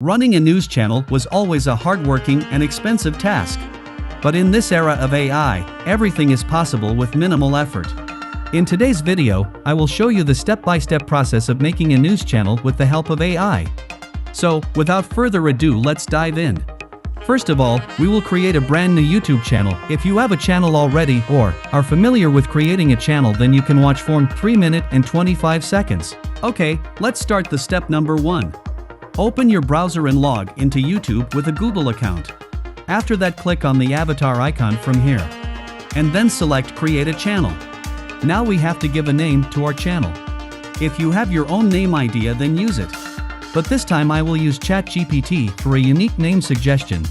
Running a news channel was always a hard-working and expensive task. But in this era of AI, everything is possible with minimal effort. In today's video, I will show you the step-by-step process of making a news channel with the help of AI. So, without further ado, let's dive in. First of all, we will create a brand new YouTube channel. If you have a channel already or are familiar with creating a channel, then you can watch for 3 minutes and 25 seconds. Okay, let's start the step number 1. Open your browser and log into YouTube with a Google account. After that, click on the avatar icon from here. And then select Create a Channel. Now we have to give a name to our channel. If you have your own name idea, then use it. But this time I will use ChatGPT for a unique name suggestion.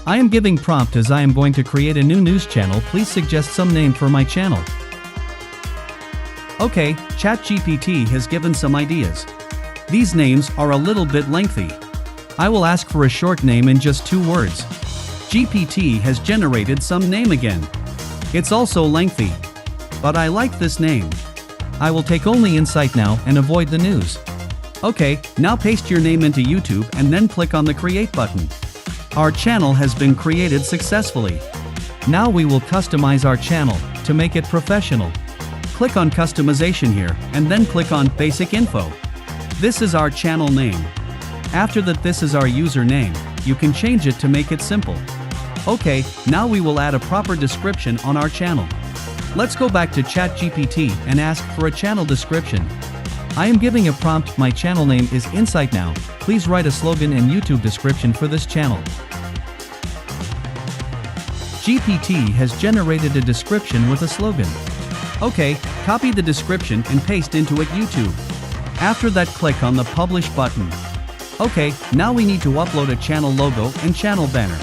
I am giving prompt as I am going to create a new news channel. Please suggest some name for my channel. Okay, ChatGPT has given some ideas. These names are a little bit lengthy. I will ask for a short name in just 2 words. GPT has generated some name again. It's also lengthy. But I like this name. I will take only Insight now and avoid the news. Okay, now paste your name into YouTube and then click on the Create button. Our channel has been created successfully. Now we will customize our channel to make it professional. Click on Customization here and then click on Basic Info. This is our channel name. After that, this is our username. You can change it to make it simple. Okay, now we will add a proper description on our channel. Let's go back to ChatGPT and ask for a channel description. I am giving a prompt. My channel name is Insight Now. Please write a slogan and YouTube description for this channel. GPT has generated a description with a slogan. Okay, copy the description and paste into it YouTube. After that, click on the Publish button. Okay, now we need to upload a channel logo and channel banner.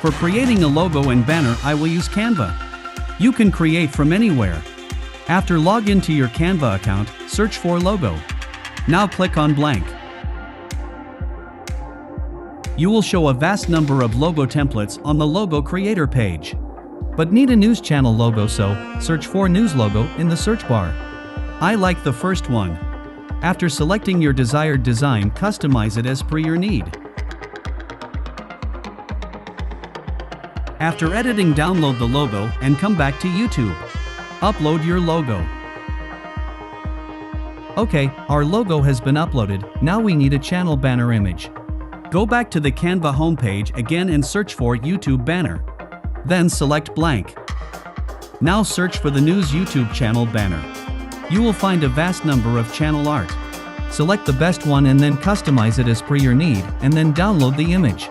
For creating a logo and banner, I will use Canva. You can create from anywhere. After log into your Canva account, search for logo. Now click on blank. You will show a vast number of logo templates on the logo creator page. But need a news channel logo, so search for news logo in the search bar. I like the first one. After selecting your desired design, customize it as per your need. After editing, download the logo and come back to YouTube. Upload your logo. Okay, our logo has been uploaded. Now we need a channel banner image. Go back to the Canva homepage again and search for YouTube banner. Then select blank. Now search for the news YouTube channel banner. You will find a vast number of channel art. Select the best one and then customize it as per your need, and then download the image.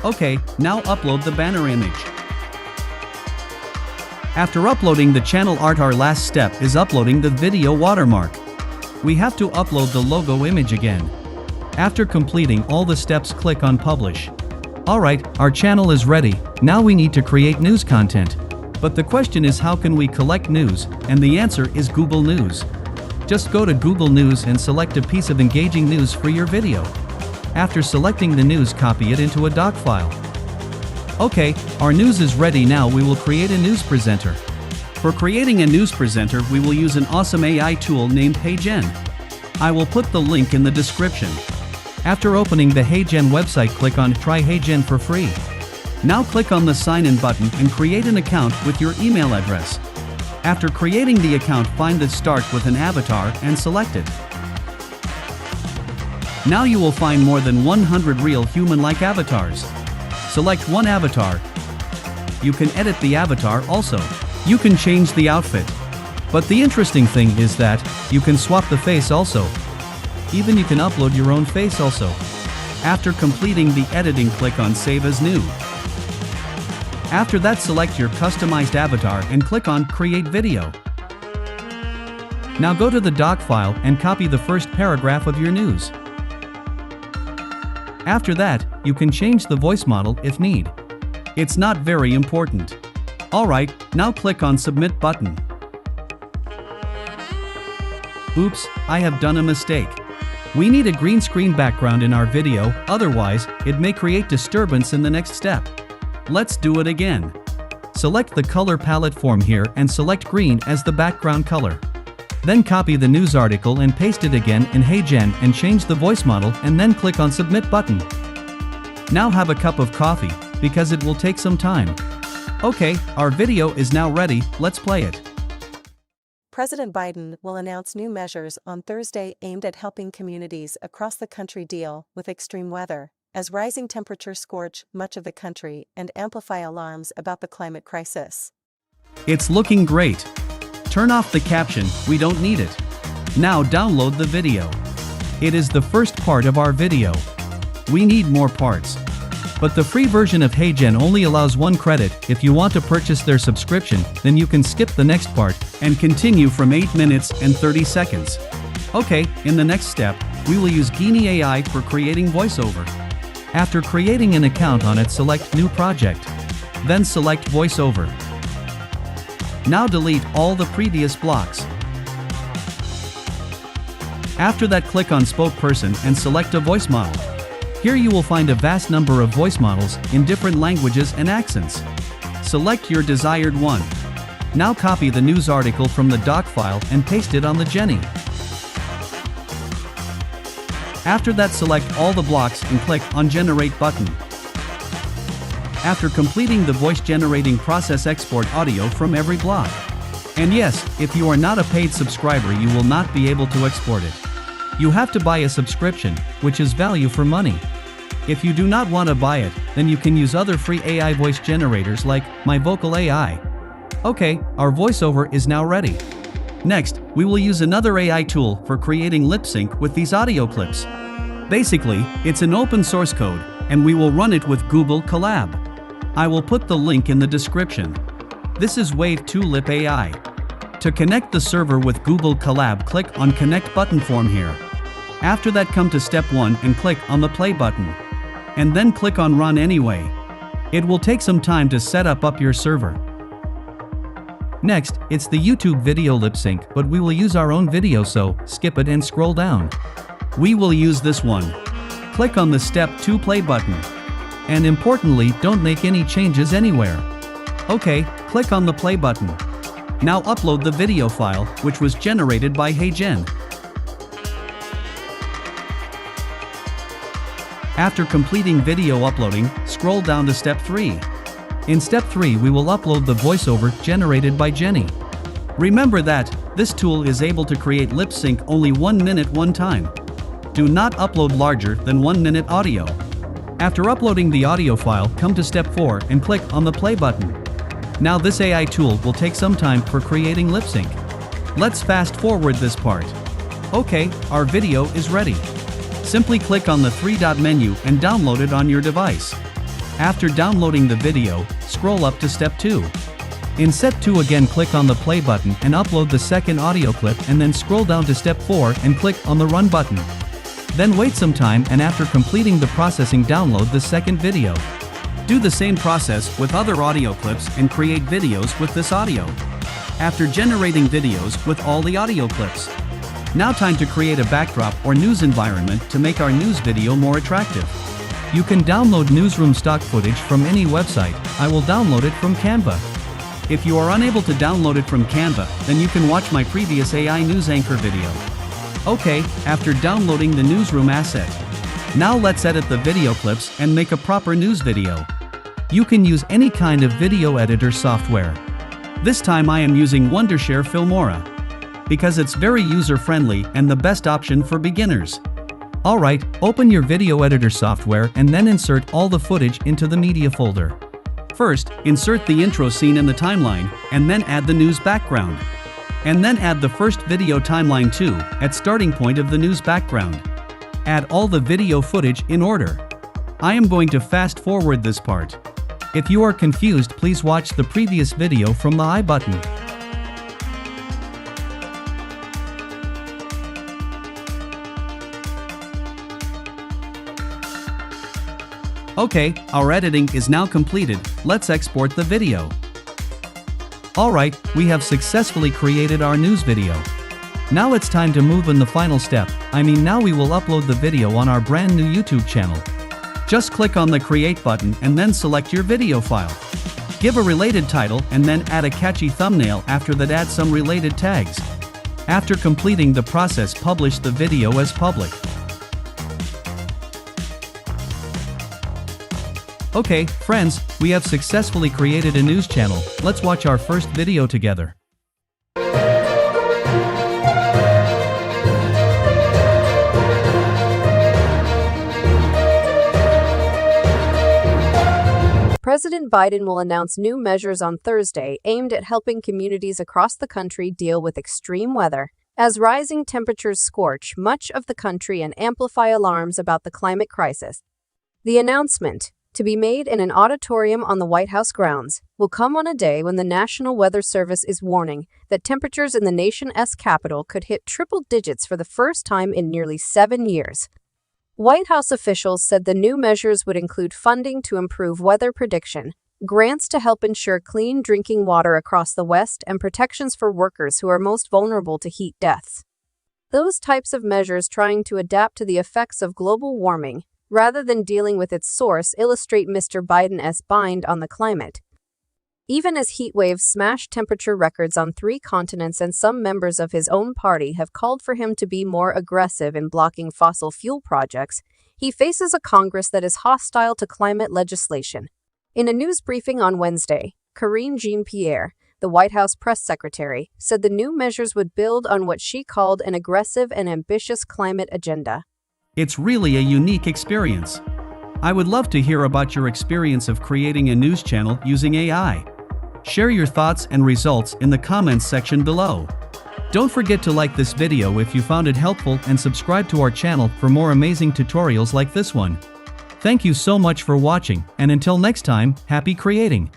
Okay, now upload the banner image. After uploading the channel art, our last step is uploading the video watermark. We have to upload the logo image again. After completing all the steps, click on Publish. Alright, our channel is ready. Now we need to create news content. But the question is, how can we collect news? And the answer is Google News. Just go to Google News and select a piece of engaging news for your video. After selecting the news, copy it into a doc file. Okay, our news is ready. Now we will create a news presenter. For creating a news presenter, we will use an awesome AI tool named HeyGen. I will put the link in the description. After opening the HeyGen website, click on Try HeyGen for free. Now click on the Sign In button and create an account with your email address. After creating the account, find the Start with an avatar and select it. Now you will find more than 100 real human-like avatars. Select one avatar. You can edit the avatar also. You can change the outfit. But the interesting thing is that you can swap the face also. Even you can upload your own face also. After completing the editing, click on Save as New. After that, select your customized avatar and click on Create Video. Now go to the doc file and copy the first paragraph of your news. After that, you can change the voice model if need. It's not very important. Alright, now click on Submit button. Oops, I have done a mistake. We need a green screen background in our video, otherwise, it may create disturbance in the next step. Let's do it again. Select the color palette form here and select green as the background color. Then copy the news article and paste it again in HeyGen and change the voice model and then click on Submit button. Now have a cup of coffee, because it will take some time. Okay, our video is now ready, let's play it. President Biden will announce new measures on Thursday aimed at helping communities across the country deal with extreme weather, as rising temperatures scorch much of the country and amplify alarms about the climate crisis. It's looking great. Turn off the caption, we don't need it. Now download the video. It is the first part of our video. We need more parts. But the free version of HeyGen only allows 1 credit. If you want to purchase their subscription, then you can skip the next part and continue from 8 minutes and 30 seconds. Okay, in the next step, we will use Genie AI for creating voiceover. After creating an account on it, select New Project. Then select Voiceover. Now delete all the previous blocks. After that, click on Spokesperson and select a voice model. Here you will find a vast number of voice models in different languages and accents. Select your desired one. Now copy the news article from the doc file and paste it on the Genie. After that, select all the blocks and click on Generate button. After completing the voice generating process, export audio from every block. And yes, if you are not a paid subscriber, you will not be able to export it. You have to buy a subscription, which is value for money. If you do not want to buy it, then you can use other free AI voice generators like My Vocal AI. Okay, our voiceover is now ready. Next, we will use another AI tool for creating lip sync with these audio clips. Basically, it's an open source code, and we will run it with Google Colab. I will put the link in the description. This is Wav2lip AI. To connect the server with Google Colab, click on Connect button form here. After that, come to step 1 and click on the play button. And then click on Run anyway. It will take some time to set up your server. Next, it's the YouTube video lip sync, but we will use our own video, so skip it and scroll down. We will use this one. Click on the step 2 play button. And importantly, don't make any changes anywhere. Okay, click on the play button. Now upload the video file, which was generated by HeyGen. After completing video uploading, scroll down to step 3. In step 3, we will upload the voiceover generated by Jenny. Remember that this tool is able to create lip sync only 1 minute one time. Do not upload larger than 1 minute audio. After uploading the audio file, come to step 4 and click on the play button. Now this AI tool will take some time for creating lip sync. Let's fast forward this part. Okay, our video is ready. Simply click on the 3-dot menu and download it on your device. After downloading the video, scroll up to step 2. In step 2 again, click on the play button and upload the second audio clip, and then scroll down to step 4 and click on the run button. Then wait some time, and after completing the processing, download the second video. Do the same process with other audio clips and create videos with this audio. After generating videos with all the audio clips. Now time to create a backdrop or news environment to make our news video more attractive. You can download newsroom stock footage from any website. I will download it from Canva. If you are unable to download it from Canva, then you can watch my previous AI news anchor video. Okay, after downloading the newsroom asset. Now let's edit the video clips and make a proper news video. You can use any kind of video editor software. This time I am using Wondershare Filmora, because it's very user-friendly and the best option for beginners. Alright, open your video editor software and then insert all the footage into the media folder. First, insert the intro scene in the timeline, and then add the news background. And then add the first video timeline too, at starting point of the news background. Add all the video footage in order. I am going to fast forward this part. If you are confused, please watch the previous video from the I button. Okay, our editing is now completed. Let's export the video. Alright, we have successfully created our news video. Now it's time to move in the final step. Now we will upload the video on our brand new YouTube channel. Just click on the create button and then select your video file. Give a related title and then add a catchy thumbnail. After that, add some related tags. After completing the process, publish the video as public. Okay, friends, we have successfully created a news channel. Let's watch our first video together. President Biden will announce new measures on Thursday aimed at helping communities across the country deal with extreme weather, as rising temperatures scorch much of the country and amplify alarms about the climate crisis. The announcement, to be made in an auditorium on the White House grounds, will come on a day when the National Weather Service is warning that temperatures in the nation's capital could hit triple digits for the first time in nearly 7 years. White House officials said the new measures would include funding to improve weather prediction, grants to help ensure clean drinking water across the West, and protections for workers who are most vulnerable to heat deaths. Those types of measures trying to adapt to the effects of global warming, rather than dealing with its source, illustrate Mr. Biden's bind on the climate. Even as heat waves smash temperature records on 3 continents, and some members of his own party have called for him to be more aggressive in blocking fossil fuel projects, he faces a Congress that is hostile to climate legislation. In a news briefing on Wednesday, Karine Jean-Pierre, the White House press secretary, said the new measures would build on what she called an aggressive and ambitious climate agenda. It's really a unique experience. I would love to hear about your experience of creating a news channel using AI. Share your thoughts and results in the comments section below. Don't forget to like this video if you found it helpful and subscribe to our channel for more amazing tutorials like this one. Thank you so much for watching, and until next time, happy creating!